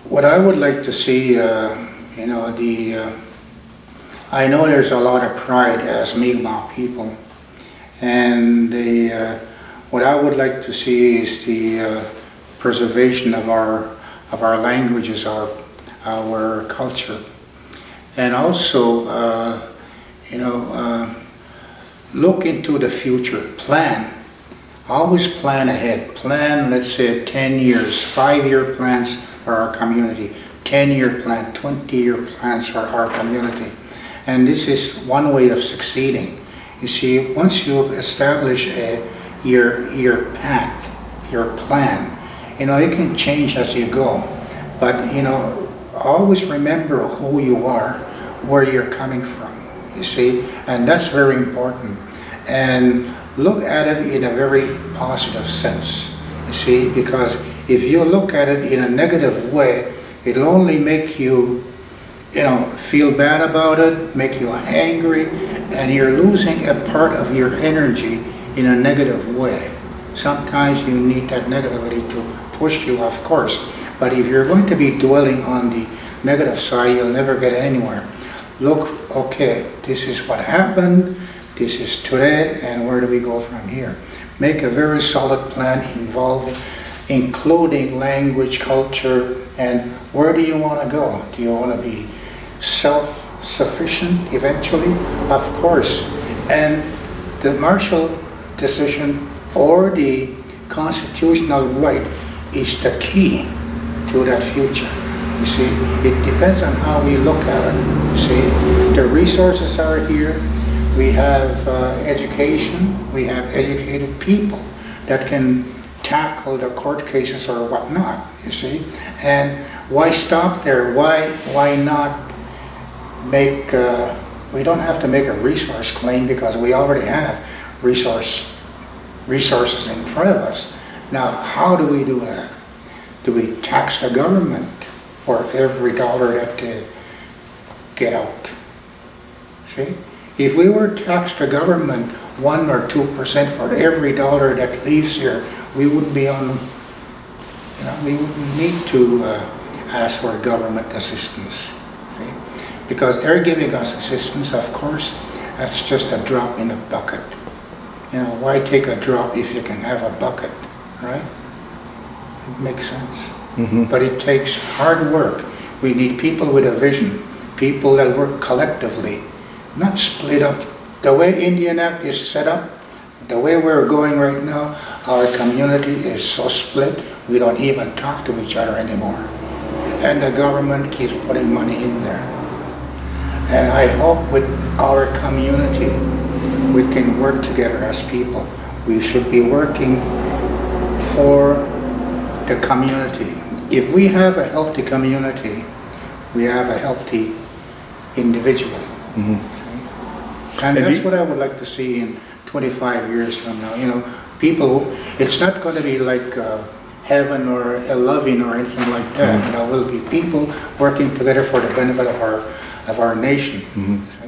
What I would like to see, I know there's a lot of pride as Mi'kmaq people, and what I would like to see is the preservation of our languages, our culture, and also, look into the future, plan. Always plan ahead. Plan, let's say, 10 years, 5-year plans for our community, 10-year plan, 20-year plans for our community. And this is one way of succeeding. You see, once you establish your path, your plan, it can change as you go. But, always remember who you are, where you're coming from, you see, and that's very important. And look at it in a very positive sense, you see, because if you look at it in a negative way, it'll only make you, feel bad about it, make you angry, and you're losing a part of your energy in a negative way. Sometimes you need that negativity to push you, of course, but if you're going to be dwelling on the negative side, you'll never get anywhere. Look, okay, this is what happened, this is today, and where do we go from here? Make a very solid plan including language, culture, and where do you want to go? Do you want to be self-sufficient eventually? Of course. And the Marshall decision or the constitutional right is the key to that future. You see, it depends on how we look at it. You see, the resources are here. We have education. We have educated people that can tackle the court cases or whatnot. You see, and why stop there? Why not make? We don't have to make a resource claim because we already have resources in front of us. Now, how do we do that? Do we tax the government for every dollar that they get out? See? If we were to tax the government 1 or 2% for every dollar that leaves here, we wouldn't be on, we wouldn't need to ask for government assistance. See? Because they're giving us assistance, of course, that's just a drop in a bucket. Why take a drop if you can have a bucket, right? It makes sense. Mm-hmm. But it takes hard work. We need people with a vision, people that work collectively, not split up. The way Indian Act is set up, the way we're going right now, our community is so split, we don't even talk to each other anymore. And the government keeps putting money in there. And I hope with our community, we can work together as people. We should be working for the community. If we have a healthy community, we have a healthy individual. Mm-hmm. And that's what I would like to see in 25 years from now. People, it's not going to be like heaven or a loving or anything like that. Mm-hmm. We'll be people working together for the benefit of our nation. Mm-hmm.